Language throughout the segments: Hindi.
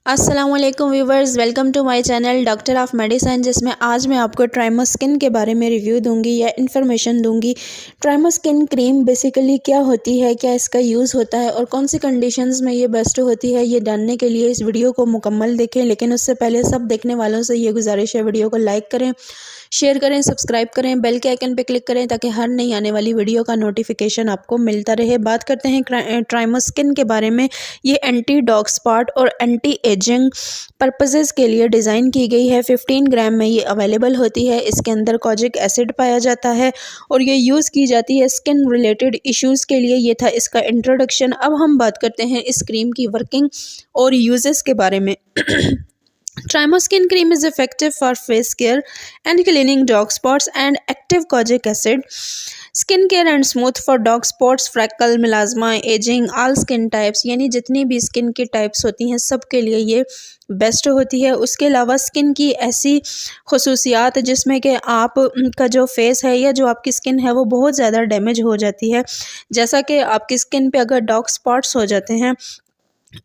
अस्सलामुअलैकुम viewers, welcome to my channel doctor of medicine, जिसमें आज मैं आपको ट्राइमोस्किन के बारे में रिव्यू दूंगी या इन्फॉर्मेशन दूंगी। ट्राइमोस्किन क्रीम बेसिकली क्या होती है, क्या इसका यूज़ होता है और कौन सी कंडीशंस में ये बेस्ट होती है, ये जानने के लिए इस वीडियो को मुकम्मल देखें। लेकिन उससे पहले सब देखने वालों से ये गुजारिश है, वीडियो को लाइक करें, शेयर करें, सब्सक्राइब करें, बेल के आइकन पर क्लिक करें ताकि हर नई आने वाली वीडियो का नोटिफिकेशन आपको मिलता रहे। बात करते हैं ट्राइमोस्किन के बारे में। ये एंटी डॉग स्पॉट और एंटी एजिंग पर्पसेस के लिए डिज़ाइन की गई है। 15 ग्राम में ये अवेलेबल होती है। इसके अंदर कोजिक एसिड पाया जाता है और ये यूज़ की जाती है स्किन रिलेटेड इश्यूज़ के लिए। ये था इसका इंट्रोडक्शन। अब हम बात करते हैं इस क्रीम की वर्किंग और यूजेस के बारे में। Trimoskin cream is effective for face care and cleaning dog spots and active kojic acid. Skin care and smooth for dog spots, freckle, melasma, aging, all skin types, यानी जितनी भी स्किन की टाइप्स होती हैं सब के लिए ये बेस्ट होती है। उसके अलावा स्किन की ऐसी खसूसियात जिसमें कि आप का जो फेस है या जो आपकी स्किन है वो बहुत ज़्यादा डैमेज हो जाती है, जैसा कि आपकी स्किन पे अगर डॉग स्पॉट्स हो जाते हैं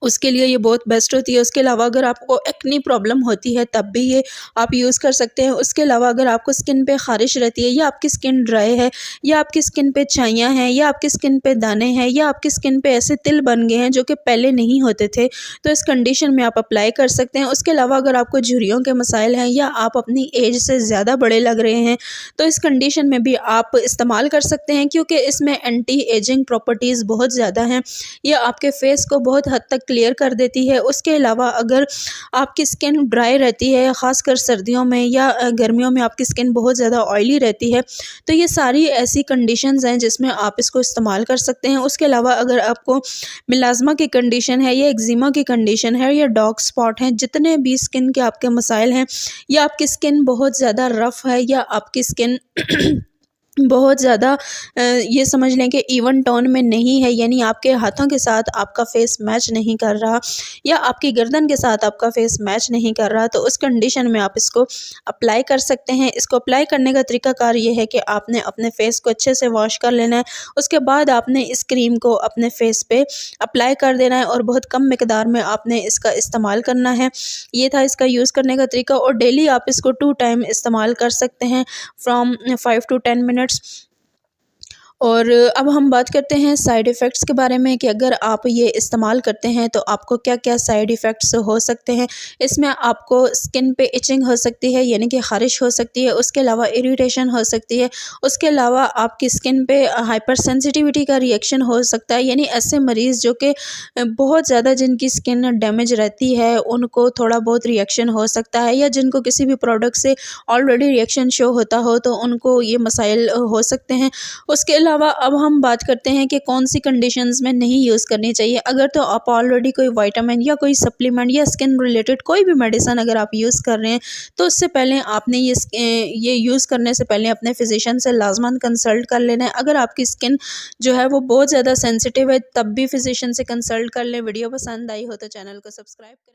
उसके लिए ये बहुत बेस्ट होती है। उसके अलावा अगर आपको एक्नी प्रॉब्लम होती है तब भी ये आप यूज़ कर सकते हैं। उसके अलावा अगर आपको स्किन पे ख़ारिश रहती है या आपकी स्किन ड्राई है या आपकी स्किन पे छाइयाँ हैं या आपकी स्किन पे दाने हैं या आपकी स्किन पे ऐसे तिल बन गए हैं जो कि पहले नहीं होते थे, तो इस कंडीशन में आप अप्लाई कर सकते हैं। उसके अलावा अगर आपको झुर्रियों के मसाइल हैं या आप अपनी एज से ज़्यादा बड़े लग रहे हैं तो इस कंडीशन में भी आप इस्तेमाल कर सकते हैं, क्योंकि इसमें एंटी एजिंग प्रॉपर्टीज़ बहुत ज़्यादा हैं। ये आपके फेस को बहुत हद तक क्लियर कर देती है। उसके अलावा अगर आपकी स्किन ड्राई रहती है, ख़ासकर सर्दियों में या गर्मियों में आपकी स्किन बहुत ज़्यादा ऑयली रहती है, तो ये सारी ऐसी कंडीशंस हैं जिसमें आप इसको इस्तेमाल कर सकते हैं। उसके अलावा अगर आपको मिलाज़मा की कंडीशन है या एक्जिमा की कंडीशन है या डॉग स्पॉट हैं, जितने भी स्किन के आपके मसाइल हैं या आपकी स्किन बहुत ज़्यादा रफ़ है या आपकी स्किन बहुत ज़्यादा ये समझ लें कि इवन टोन में नहीं है, यानी आपके हाथों के साथ आपका फेस मैच नहीं कर रहा या आपकी गर्दन के साथ आपका फेस मैच नहीं कर रहा, तो उस कंडीशन में आप इसको अप्लाई कर सकते हैं। इसको अप्लाई करने का तरीकाकार ये है कि आपने अपने फेस को अच्छे से वॉश कर लेना है। उसके बाद आपने इस क्रीम को अपने फेस पे अप्लाई कर देना है और बहुत कम मिकदार में आपने इसका इस्तेमाल करना है। ये था इसका यूज़ करने का तरीका और डेली आप इसको 2 टाइम इस्तेमाल कर सकते हैं, फ्रॉम 5 to 10 मिनट्स। और अब हम बात करते हैं साइड इफ़ेक्ट्स के बारे में कि अगर आप ये इस्तेमाल करते हैं तो आपको क्या क्या साइड इफ़ेक्ट्स हो सकते हैं। इसमें आपको स्किन पे इचिंग हो सकती है, यानी कि ख़ारिश हो सकती है। उसके अलावा इरिटेशन हो सकती है। उसके अलावा आपकी स्किन पे हाइपर सेंसिटिविटी का रिएक्शन हो सकता है, यानी ऐसे मरीज़ जो कि बहुत ज़्यादा जिनकी स्किन डैमेज रहती है उनको थोड़ा बहुत रिएक्शन हो सकता है, या जिनको किसी भी प्रोडक्ट से ऑलरेडी रिएक्शन शो होता हो तो उनको ये मसाइल हो सकते हैं। उसके अलावा अब हम बात करते हैं कि कौन सी कंडीशंस में नहीं यूज़ करनी चाहिए। अगर तो आप ऑलरेडी कोई विटामिन या कोई सप्लीमेंट या स्किन रिलेटेड कोई भी मेडिसिन अगर आप यूज़ कर रहे हैं तो उससे पहले आपने ये यूज़ करने से पहले अपने फिजिशियन से लाजमन कंसल्ट कर लेना है। अगर आपकी स्किन जो है वो बहुत ज़्यादा सेंसिटिव है तब भी फिजिशियन से कंसल्ट कर लें। वीडियो पसंद आई हो तो चैनल को सब्सक्राइब करें।